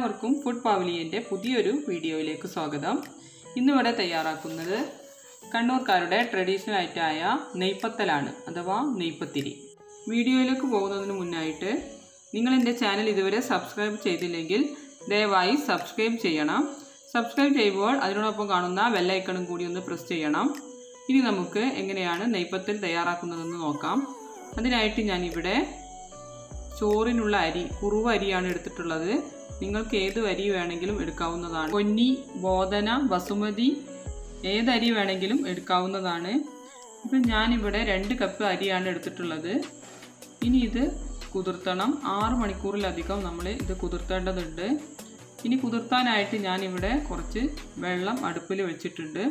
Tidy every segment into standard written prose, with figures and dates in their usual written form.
എല്ലാവർക്കും ഫുഡ് പവലിയൻ്റെ പുതിയൊരു വീഡിയോയിലേക്ക് സ്വാഗതം. ഇന്നിവിടെ തയ്യാറാക്കുന്നത് കണ്ണൂർക്കാരുടെ ട്രഡീഷണൽ ഐറ്റമായ നെയ്പത്തലാണ് അഥവാ നെയ്പത്തിരി. വീഡിയോയിലേക്ക് പോകുന്നതിന് മുന്നായിട്ട് നിങ്ങൾ എൻ്റെ ചാനൽ ഇതുവരെ സബ്സ്ക്രൈബ് ചെയ്തില്ലെങ്കിൽ ദയവായി സബ്സ്ക്രൈബ് ചെയ്യണം. സബ്സ്ക്രൈബ് ചെയ്യുമ്പോൾ അതിനോടൊപ്പം കാണുന്ന ബെല്ലൈക്കണും കൂടി ഒന്ന് പ്രസ് ചെയ്യണം. ഇനി നമുക്ക് എങ്ങനെയാണ് നെയ്പത്തിൽ തയ്യാറാക്കുന്നതെന്ന് നോക്കാം. അതിനായിട്ട് ഞാനിവിടെ ചോറിനുള്ള അരി കുറുവ അരിയാണ് എടുത്തിട്ടുള്ളത്. നിങ്ങൾക്ക് ഏത് അരി വേണമെങ്കിലും എടുക്കാവുന്നതാണ്. പൊന്നി, ബോധന, ബസുമതി ഏതരി വേണമെങ്കിലും എടുക്കാവുന്നതാണ്. ഇപ്പം ഞാനിവിടെ 2 കപ്പ് അരിയാണ് എടുത്തിട്ടുള്ളത്. ഇനി ഇത് കുതിർത്തണം. 6 മണിക്കൂറിലധികം നമ്മൾ ഇത് കുതിർത്തേണ്ടതുണ്ട്. ഇനി കുതിർത്താനായിട്ട് ഞാനിവിടെ കുറച്ച് വെള്ളം അടുപ്പിൽ വെച്ചിട്ടുണ്ട്.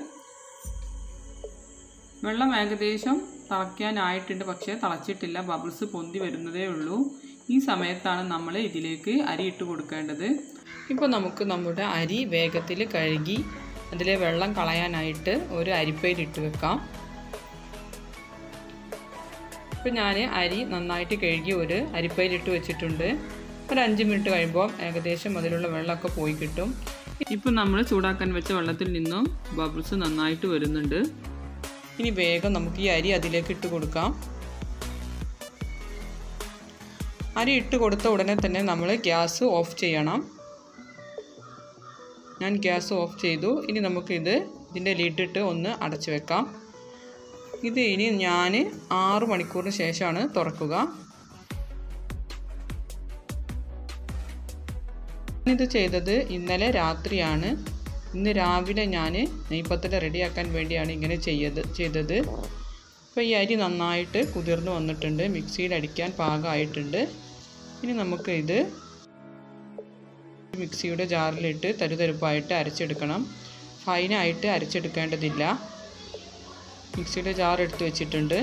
വെള്ളം ഏകദേശം തിളയ്ക്കാനായിട്ടുണ്ട്, പക്ഷേ തിളച്ചിട്ടില്ല. ബബിൾസ് പൊന്തി വരുന്നതേ ഉള്ളൂ. ഈ സമയത്താണ് നമ്മൾ ഇതിലേക്ക് അരി ഇട്ട് കൊടുക്കേണ്ടത്. ഇപ്പോൾ നമുക്ക് നമ്മുടെ അരി വേഗത്തിൽ കഴുകി അതിലെ വെള്ളം കളയാനായിട്ട് ഒരു അരിപ്പയിൽ ഇട്ട് വെക്കാം. ഇപ്പോൾ ഞാൻ അരി നന്നായിട്ട് കഴുകി ഒരു അരിപ്പയിൽ ഇട്ട് വെച്ചിട്ടുണ്ട്. ഒരു 5 മിനിറ്റ് കഴിയുമ്പോൾ ഏകദേശം അതിലുള്ള വെള്ളമൊക്കെ പോയി കിട്ടും. ഇപ്പോൾ നമ്മൾ ചൂടാക്കാൻ വെച്ച വെള്ളത്തിൽ നിന്നും ബബിൾസ് നന്നായിട്ട് വരുന്നുണ്ട്. ഇനി വേഗം നമുക്ക് ഈ അരി അതിലേക്ക് ഇട്ട് കൊടുക്കാം. അരി ഇട്ട് കൊടുത്ത ഉടനെ തന്നെ നമ്മൾ ഗ്യാസ് ഓഫ് ചെയ്യണം. ഞാൻ ഗ്യാസ് ഓഫ് ചെയ്തു. ഇനി നമുക്കിത് ഇതിൻ്റെ ലിഡിട്ട് ഒന്ന് അടച്ചു വെക്കാം. ഇത് ഇനി ഞാൻ 6 മണിക്കൂറിന് ശേഷമാണ് തുറക്കുക. ഇത് ചെയ്തത് ഇന്നലെ രാത്രിയാണ്. ഇന്ന് രാവിലെ ഞാൻ നെയ്പത്തൽ റെഡിയാക്കാൻ വേണ്ടിയാണ് ഇങ്ങനെ ചെയ്തത്. അപ്പോൾ ഈ അരി നന്നായിട്ട് കുതിർന്ന് വന്നിട്ടുണ്ട്. മിക്സിയിൽ അടിക്കാൻ പാകമായിട്ടുണ്ട്. ഇനി നമുക്ക് ഇത് മിക്സിയുടെ ജാറിലിട്ട് തരുതരുപ്പായിട്ട് അരച്ചെടുക്കണം. ഫൈനായിട്ട് അരച്ചെടുക്കേണ്ടതില്ല. മിക്സിയുടെ ജാർ എടുത്ത് വെച്ചിട്ടുണ്ട്.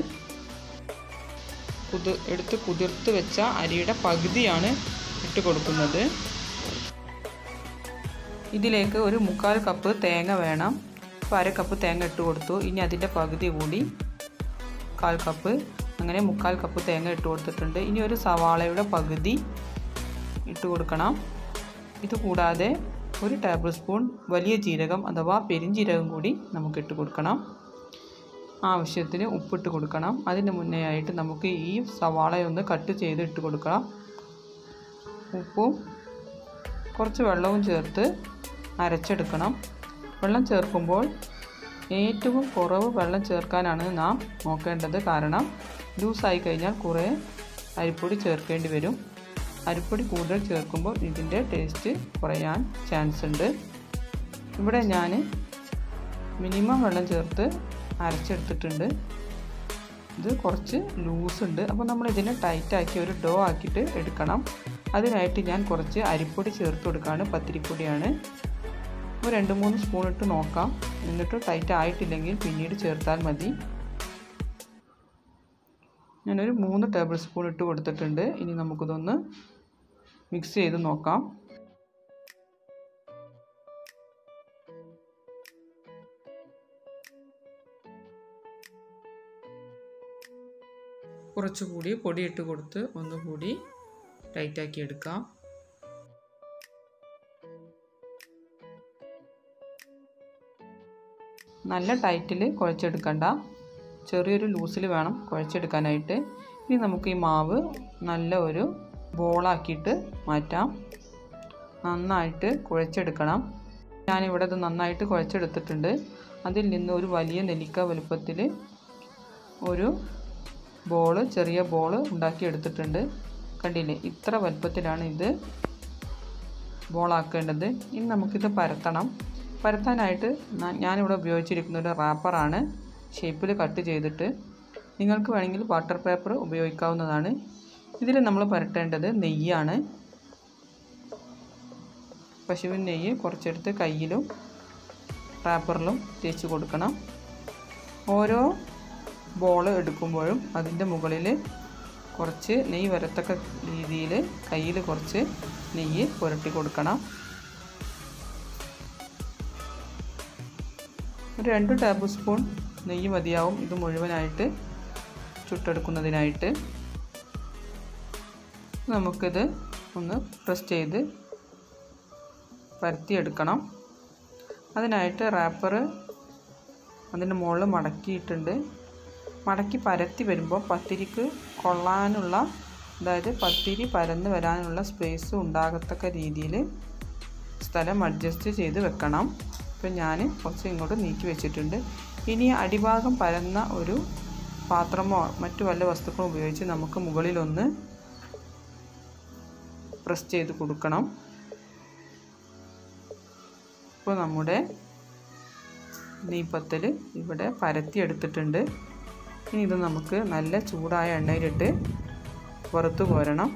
കുതിർത്ത് വെച്ച അരിയുടെ പകുതിയാണ് ഇട്ട് കൊടുക്കുന്നത്. ഇതിലേക്ക് ഒരു 1/4 കപ്പ് തേങ്ങ വേണം. അപ്പോൾ 1/2 കപ്പ് തേങ്ങ ഇട്ട് കൊടുത്തു. ഇനി അതിൻ്റെ പകുതി കൂടി 1/4 കപ്പ്, അങ്ങനെ 1/4 കപ്പ് തേങ്ങ ഇട്ട് കൊടുത്തിട്ടുണ്ട്. ഇനി ഒരു സവാളയുടെ പകുതി ഇട്ട് കൊടുക്കണം. ഇത് കൂടാതെ 1 ടേബിൾ സ്പൂൺ വലിയ ജീരകം അഥവാ പെരിഞ്ജീരകം കൂടി നമുക്ക് ഇട്ട് കൊടുക്കണം. ആവശ്യത്തിന് ഉപ്പിട്ട് കൊടുക്കണം. അതിന് മുന്നേ ആയിട്ട് നമുക്ക് ഈ സവാളയൊന്ന് കട്ട് ചെയ്ത് ഇട്ട് കൊടുക്കണം. ഉപ്പും കുറച്ച് വെള്ളവും ചേർത്ത് അരച്ചെടുക്കണം. വെള്ളം ചേർക്കുമ്പോൾ ഏറ്റവും കുറവ് വെള്ളം ചേർക്കാനാണ് നാം നോക്കേണ്ടത്. കാരണം ലൂസായി കഴിഞ്ഞാൽ കുറേ അരിപ്പൊടി ചേർക്കേണ്ടി വരും. അരിപ്പൊടി കൂടുതൽ ചേർക്കുമ്പോൾ ഇതിൻ്റെ ടേസ്റ്റ് കുറയാൻ ചാൻസ് ഉണ്ട്. ഇവിടെ ഞാൻ മിനിമം വെള്ളം ചേർത്ത് അരച്ചെടുത്തിട്ടുണ്ട്. ഇത് കുറച്ച് ലൂസുണ്ട്. അപ്പോൾ നമ്മൾ ഇതിനെ ടൈറ്റാക്കി ഒരു ഡോ ആക്കിയിട്ട് എടുക്കണം. അതിനായിട്ട് ഞാൻ കുറച്ച് അരിപ്പൊടി ചേർത്ത് കൊടുക്കുകയാണ്. പത്തിരിപ്പൊടിയാണ്. ഒരു 2-3 സ്പൂൺ ഇട്ട് നോക്കാം. എന്നിട്ട് ടൈറ്റ് ആയിട്ടില്ലെങ്കിൽ പിന്നീട് ചേർത്താൽ മതി. ഞാനൊരു 3 ടേബിൾ സ്പൂൺ ഇട്ട് കൊടുത്തിട്ടുണ്ട്. ഇനി നമുക്കിതൊന്ന് മിക്സ് ചെയ്ത് നോക്കാം. കുറച്ചുകൂടി പൊടി ഇട്ട് കൊടുത്ത് ഒന്നുകൂടി ടൈറ്റാക്കി എടുക്കാം. നല്ല ടൈറ്റിൽ കുഴച്ചെടുക്കണ്ട, ചെറിയൊരു ലൂസിൽ വേണം കുഴച്ചെടുക്കാനായിട്ട്. ഇനി നമുക്ക് ഈ മാവ് നല്ല ഒരു ബോളാക്കിയിട്ട് മാറ്റാം. നന്നായിട്ട് കുഴച്ചെടുക്കണം. ഞാനിവിടെ ഇത് നന്നായിട്ട് കുഴച്ചെടുത്തിട്ടുണ്ട്. അതിൽ നിന്ന് ഒരു വലിയ നെല്ലിക്ക വലുപ്പത്തിൽ ഒരു ചെറിയ ബോള് ഉണ്ടാക്കിയെടുത്തിട്ടുണ്ട്. കണ്ടില്ലേ, ഇത്ര വലുപ്പത്തിലാണ് ഇത് ബോളാക്കേണ്ടത്. ഇനി നമുക്കിത് പരത്തണം. പരത്താനായിട്ട് ഞാനിവിടെ ഉപയോഗിച്ചിരിക്കുന്ന ഒരു റാപ്പറാണ്, ഷേപ്പിൽ കട്ട് ചെയ്തിട്ട്. നിങ്ങൾക്ക് വേണമെങ്കിൽ ബട്ടർ പേപ്പർ ഉപയോഗിക്കാവുന്നതാണ്. ഇതിൽ നമ്മൾ പരത്തേണ്ടത് നെയ്യാണ്. പശുവിൻ നെയ്യ് കുറച്ചെടുത്ത് കയ്യിലും റാപ്പറിലും തേച്ച് കൊടുക്കണം. ഓരോ ബോൾ എടുക്കുമ്പോഴും അതിൻ്റെ മുകളിൽ കുറച്ച് നെയ്യ് വരത്തക്ക രീതിയിൽ കയ്യിൽ കുറച്ച് നെയ്യ് പുരട്ടി കൊടുക്കണം. ഒരു 2 ടേബിൾ സ്പൂൺ നെയ്യ് മതിയാവും ഇത് മുഴുവനായിട്ട് ചുട്ടെടുക്കുന്നതിനായിട്ട്. നമുക്കിത് ഒന്ന് പ്രസ് ചെയ്ത് പരത്തിയെടുക്കണം. അതിനായിട്ട് റാപ്പർ അതിൻ്റെ മുകളിൽ മടക്കിയിട്ടുണ്ട്. മടക്കി പരത്തി വരുമ്പോൾ പത്തിരിക്ക് കൊള്ളാനുള്ള, അതായത് പത്തിരി പരന്ന് വരാനുള്ള സ്പേസ് ഉണ്ടാകത്തക്ക രീതിയിൽ സ്ഥലം അഡ്ജസ്റ്റ് ചെയ്ത് വെക്കണം. ഇപ്പം ഞാൻ കുറച്ച് ഇങ്ങോട്ട് നീക്കി വെച്ചിട്ടുണ്ട്. ഇനി അടിഭാഗം പരന്ന ഒരു പാത്രമോ മറ്റു വല്ല വസ്തുക്കളോ ഉപയോഗിച്ച് നമുക്ക് മുകളിലൊന്ന് പ്രസ് ചെയ്ത് കൊടുക്കണം. ഇപ്പോൾ നമ്മുടെ നെയ്പത്തൽ ഇവിടെ പരത്തിയെടുത്തിട്ടുണ്ട്. ഇനി ഇത് നമുക്ക് നല്ല ചൂടായ എണ്ണയിലിട്ട് വറുത്ത് കോരണം.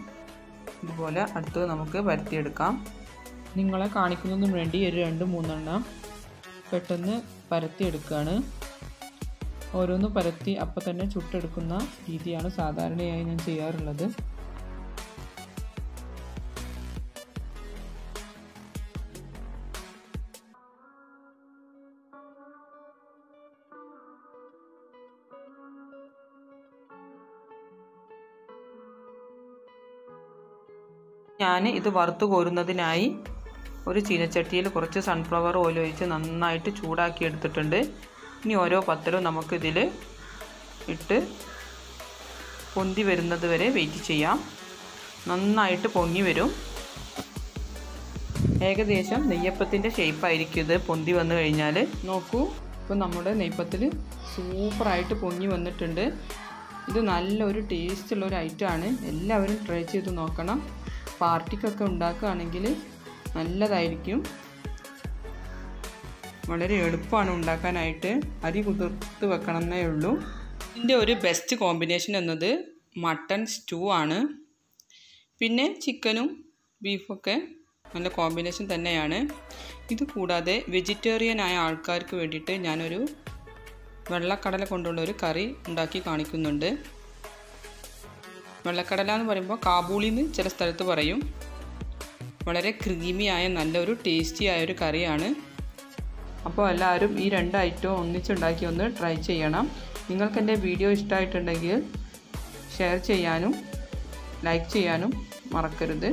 ഇതുപോലെ അടുത്തത് നമുക്ക് പരത്തിയെടുക്കാം. നിങ്ങളെ കാണിക്കുന്നതിന് വേണ്ടി ഒരു 2-3 എണ്ണം പെട്ടെന്ന് പരത്തിയെടുക്കുകയാണ്. ഓരോന്ന് പരത്തി അപ്പം തന്നെ ചുട്ടെടുക്കുന്ന രീതിയാണ് സാധാരണയായി ഞാൻ ചെയ്യാറുള്ളത്. ഞാൻ ഇത് വറുത്ത് കോരുന്നതിനായി ഒരു ചീനച്ചട്ടിയിൽ കുറച്ച് സൺഫ്ലവർ ഓയിൽ ഒഴിച്ച് നന്നായിട്ട് ചൂടാക്കി എടുത്തിട്ടുണ്ട്. ഇനി ഓരോ പത്തലും നമുക്കിതിൽ ഇട്ട് പൊന്തി വരുന്നത് വരെ വെയിറ്റ് ചെയ്യാം. നന്നായിട്ട് പൊങ്ങി വരും. ഏകദേശം നെയ്യപ്പത്തിൻ്റെ ഷേപ്പായിരിക്കും ഇത് പൊന്തി വന്നു കഴിഞ്ഞാൽ. നോക്കൂ, ഇപ്പോൾ നമ്മുടെ നെയ്പ്പത്തിൽ സൂപ്പറായിട്ട് പൊങ്ങി വന്നിട്ടുണ്ട്. ഇത് നല്ലൊരു ടേസ്റ്റുള്ളൊരു ഐറ്റമാണ്. എല്ലാവരും ട്രൈ ചെയ്ത് നോക്കണം. പാർട്ടിക്കൊക്കെ ഉണ്ടാക്കുകയാണെങ്കിൽ നല്ലതായിരിക്കും. വളരെ എളുപ്പമാണ് ഉണ്ടാക്കാനായിട്ട്. അരി കുതിർത്ത് വെക്കണമെന്നേ ഉള്ളൂ. ഇതിൻ്റെ ഒരു ബെസ്റ്റ് കോമ്പിനേഷൻ എന്നത് മട്ടൺ സ്റ്റൂ ആണ്. പിന്നെ ചിക്കനും ബീഫൊക്കെ നല്ല കോമ്പിനേഷൻ തന്നെയാണ്. ഇത് കൂടാതെ വെജിറ്റേറിയൻ ആയ ആൾക്കാർക്ക് വേണ്ടിയിട്ട് ഞാനൊരു വെള്ളക്കടല കൊണ്ടുള്ള ഒരു കറി ഉണ്ടാക്കി കാണിക്കുന്നുണ്ട്. വെള്ളക്കടല എന്ന് പറയുമ്പോൾ കാബൂളി എന്ന് ചില സ്ഥലത്ത് പറയും. വളരെ ക്രീമിയായ നല്ലൊരു ടേസ്റ്റിയായ ഒരു കറിയാണ്. അപ്പോൾ എല്ലാവരും ഈ 2 ഐറ്റവും ഒന്നിച്ചുണ്ടാക്കി ഒന്ന് ട്രൈ ചെയ്യണം. നിങ്ങൾക്ക് എൻ്റെ വീഡിയോ ഇഷ്ടമായിട്ടുണ്ടെങ്കിൽ ഷെയർ ചെയ്യാനും ലൈക്ക് ചെയ്യാനും മറക്കരുത്.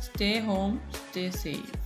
Stay home, stay safe.